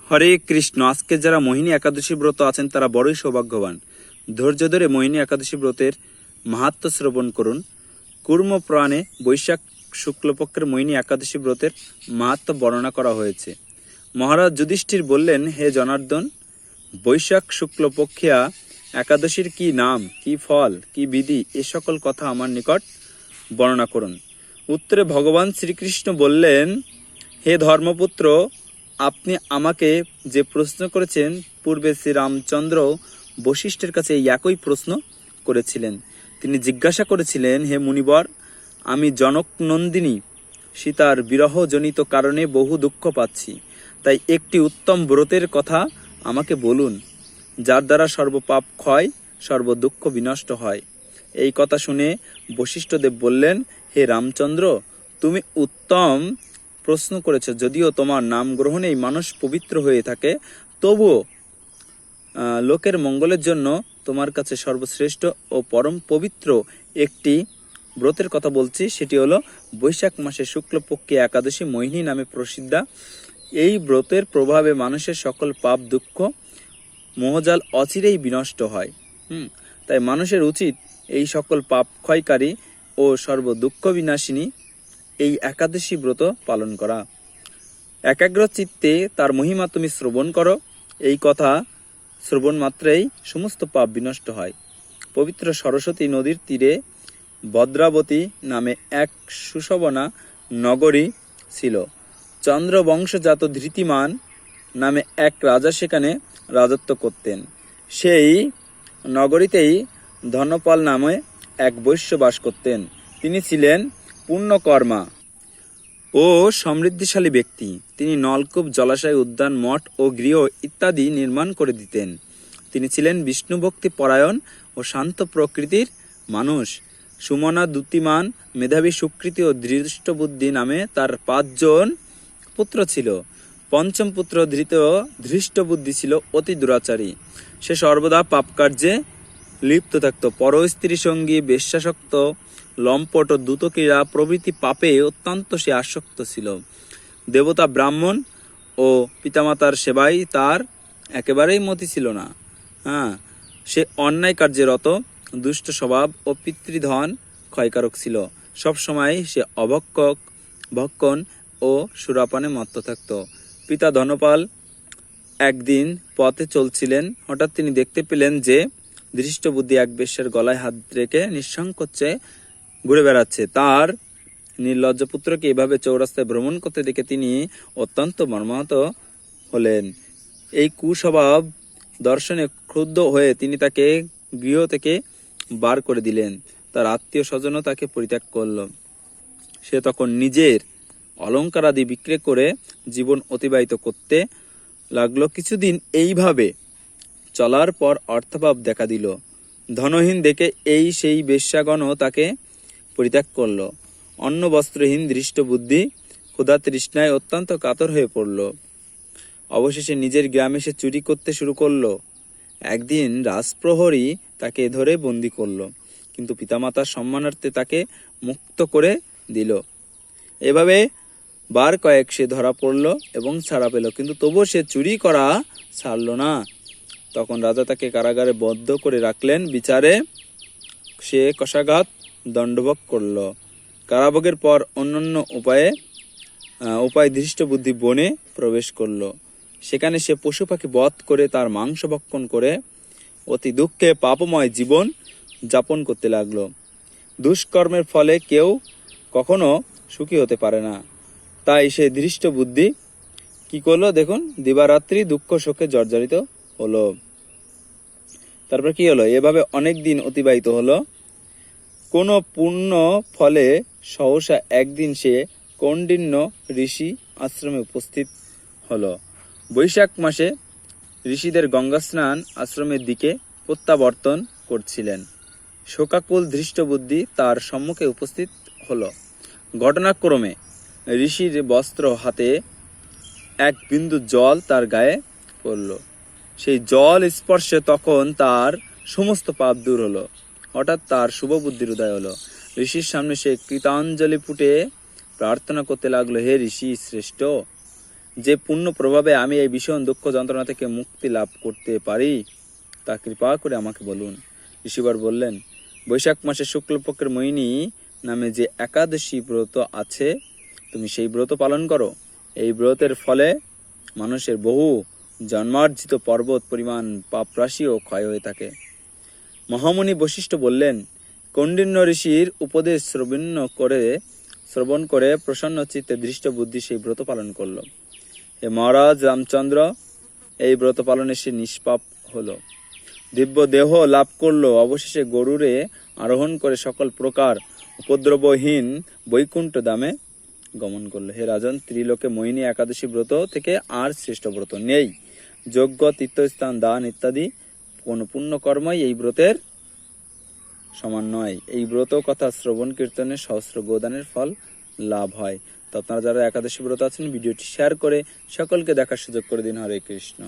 হরে কৃষ্ণ। আজকে যারা মোহিনী একাদশী ব্রত আছেন তারা বড়ই সৌভাগ্যবান। ধৈর্য ধরে মোহিনী একাদশী ব্রতের মাহাত্ম্য শ্রবণ করুন। কুর্ম পুরাণে বৈশাখ শুক্লপক্ষের মোহিনী একাদশী ব্রতের মাহাত্ম্য বর্ণনা করা হয়েছে। মহারাজ যুধিষ্ঠির বললেন, হে জনার্দন, বৈশাখ শুক্লপক্ষিয়া একাদশীর কি নাম, কি ফল, কি বিধি, এ সকল কথা আমার নিকট বর্ণনা করুন। উত্তরে ভগবান শ্রীকৃষ্ণ বললেন, হে ধর্মপুত্র, আপনি আমাকে যে প্রশ্ন করেছেন, পূর্বে শ্রীরামচন্দ্র বশিষ্ঠের কাছে এই একই প্রশ্ন করেছিলেন। তিনি জিজ্ঞাসা করেছিলেন, হে মুনিবর, আমি জনকনন্দিনী সীতার বিরহজনিত কারণে বহু দুঃখ পাচ্ছি, তাই একটি উত্তম ব্রতের কথা আমাকে বলুন, যার দ্বারা সর্বপাপ ক্ষয়, সর্বদুঃখ বিনষ্ট হয়। এই কথা শুনে বশিষ্ঠদেব বললেন, হে রামচন্দ্র, তুমি উত্তম প্রশ্ন করেছ। যদিও তোমার নাম গ্রহণেই মানুষ পবিত্র হয়ে থাকে, তবুও লোকের মঙ্গলের জন্য তোমার কাছে সর্বশ্রেষ্ঠ ও পরম পবিত্র একটি ব্রতের কথা বলছি। সেটি হলো বৈশাখ মাসে শুক্লপক্ষে একাদশী মোহিনী নামে প্রসিদ্ধা। এই ব্রতের প্রভাবে মানুষের সকল পাপ, দুঃখ, মোহজাল অচিরেই বিনষ্ট হয়। তাই মানুষের উচিত এই সকল পাপ ক্ষয়কারী ও সর্ব দুঃখ বিনাশিনী এই একাদশী ব্রত পালন করা। একাগ্র চিত্তে তার মহিমা তুমি শ্রবণ করো। এই কথা শ্রবণ মাত্রেই সমস্ত পাপ বিনষ্ট হয়। পবিত্র সরস্বতী নদীর তীরে ভদ্রাবতী নামে এক সুশোভনা নগরী ছিল। চন্দ্রবংশজাত ধৃতিমান নামে এক রাজা সেখানে রাজত্ব করতেন। সেই নগরীতেই ধনপাল নামে এক বৈশ্য বাস করতেন। তিনি ছিলেন পুণ্যকর্মা ও সমৃদ্ধিশালী ব্যক্তি। তিনি নলকূপ, জলাশয়, উদ্যান, মঠ ও গৃহ ইত্যাদি নির্মাণ করে দিতেন। তিনি ছিলেন বিষ্ণুভক্তি পরায়ণ ও শান্ত প্রকৃতির মানুষ। সুমনা, দ্যুতিমান, মেধাবী, সুকৃতি ও ধৃষ্টবুদ্ধি নামে তার 5 জন পুত্র ছিল। পঞ্চম পুত্র ধৃষ্টবুদ্ধি ছিল অতি দুরাচারী। সে সর্বদা পাপকার্যে লিপ্ত থাকত। পর স্ত্রী সঙ্গী, বেশ্যাসক্ত, লম্পট ও দ্রুতক্রীড়া প্রভৃতি পাপে অত্যন্ত সে আসক্ত ছিল। দেবতা, ব্রাহ্মণ ও পিতামাতার সেবায় তার একেবারেই মতি ছিল না। সে অন্যায় কার্যে রত, দুষ্ট স্বভাব ও পিতৃধন ক্ষয়কারক ছিল। সবসময় সে ভক্ষণ ও সুরাপানে মত্ত থাকত। পিতা ধনপাল একদিন পথে চলছিলেন। হঠাৎ তিনি দেখতে পেলেন যে ধৃষ্টবুদ্ধি এক বেশ্যার গলায় হাত রেখে নিঃসংকোচে ঘুরে বেড়াচ্ছে। তার নির্লজ্জ পুত্রকে এভাবে চৌরাস্তায় ভ্রমণ করতে দেখে তিনি অত্যন্ত মর্মাহত হলেন। এই কুস্বভাব দর্শনে ক্রুদ্ধ হয়ে তিনি তাকে গৃহ থেকে বার করে দিলেন। তার আত্মীয় স্বজনও তাকে পরিত্যাগ করল। সে তখন নিজের অলঙ্কারাদি বিক্রি করে জীবন অতিবাহিত করতে লাগলো। কিছুদিন এইভাবে চলার পর অর্থাভাব দেখা দিল। ধনহীন দেখে সেই বেশ্যাগণও তাকে পরিত্যাগ করল। অন্ন বস্ত্রহীন ধৃষ্টবুদ্ধি ক্ষুধা তৃষ্ণায় অত্যন্ত কাতর হয়ে পড়ল। অবশেষে নিজের গ্রামে সে চুরি করতে শুরু করলো। একদিন রাজপ্রহরী তাকে ধরে বন্দী করল, কিন্তু পিতামাতার সম্মানার্থে তাকে মুক্ত করে দিল। এভাবে বার কয়েক সে ধরা পড়ল এবং ছাড়া পেল, কিন্তু তবুও সে চুরি করা ছাড়ল না। তখন রাজা তাকে কারাগারে বদ্ধ করে রাখলেন। বিচারে সে কষাঘাত দণ্ডভোগ করল। কারাভোগের পর অন্যান্য উপায় ধৃষ্টবুদ্ধি বনে প্রবেশ করল। সেখানে সে পশু পাখি বধ করে তার মাংস ভক্ষণ করে অতি দুঃখে পাপময় জীবন যাপন করতে লাগলো। দুষ্কর্মের ফলে কেউ কখনো সুখী হতে পারে না। তাই সে ধৃষ্টবুদ্ধি কি করলো দেখুন, দিবারাত্রি দুঃখ শোকে জর্জরিত হলো। তারপর কি হলো? এভাবে অনেক দিন অতিবাহিত হলো। কোন পুণ্য ফলে সহসা একদিন সে কৌণ্ডিন্য ঋষি আশ্রমে উপস্থিত হলো। বৈশাখ মাসে ঋষিদের গঙ্গা স্নান আশ্রমের দিকে প্রত্যাবর্তন করছিলেন। শোকাকুল ধৃষ্টবুদ্ধি তার সম্মুখে উপস্থিত হলো। ঘটনাক্রমে ঋষির বস্ত্র হাতে এক বিন্দু জল তার গায়ে পড়ল। সেই জল স্পর্শে তখন তার সমস্ত পাপ দূর হলো। হঠাৎ তার শুভ বুদ্ধির উদয় হলো। ঋষির সামনে সে কৃতাঞ্জলি ফুটে প্রার্থনা করতে লাগলো, হে ঋষি শ্রেষ্ঠ, যে পুণ্য প্রভাবে আমি এই ভীষণ দুঃখ যন্ত্রণা থেকে মুক্তি লাভ করতে পারি তা কৃপা করে আমাকে বলুন। ঋষিবর বললেন, বৈশাখ মাসে শুক্লপক্ষের মোহিনী নামে যে একাদশী ব্রত আছে তুমি সেই ব্রত পালন করো। এই ব্রতের ফলে মানুষের বহু জন্মার্জিত পর্বত পরিমাণ পাপ রাশিও ক্ষয় হয়ে থাকে। মহামুনি বশিষ্ঠ বললেন, কৌণ্ডিন্য ঋষির উপদেশ শ্রবণ করে প্রসন্ন চিত্তে দৃষ্ট বুদ্ধি সেই ব্রত পালন করল। হে মহারাজ রামচন্দ্র, এই ব্রত পালনে সে নিষ্পাপ হলো, দিব্য দেহ লাভ করলো, অবশেষে গরুরে আরোহণ করে সকল প্রকার উপদ্রবহীন বৈকুণ্ঠ ধামে গমন করলো। হে রাজন, ত্রিলোকে মোহিনী একাদশী ব্রত থেকে আর শ্রেষ্ঠ ব্রত নেই। যজ্ঞ, তীর্থস্থান, দান ইত্যাদি কোন পুণ্য কর্মই এই ব্রতের সমান নয়। এই ব্রত কথা শ্রবণ কীর্তনে সহস্র গোদানের ফল লাভ হয়। তো আপনারা যারা একাদশী ব্রত আছেন, ভিডিওটি শেয়ার করে সকলকে দেখার সুযোগ করে দিন। হরে কৃষ্ণ।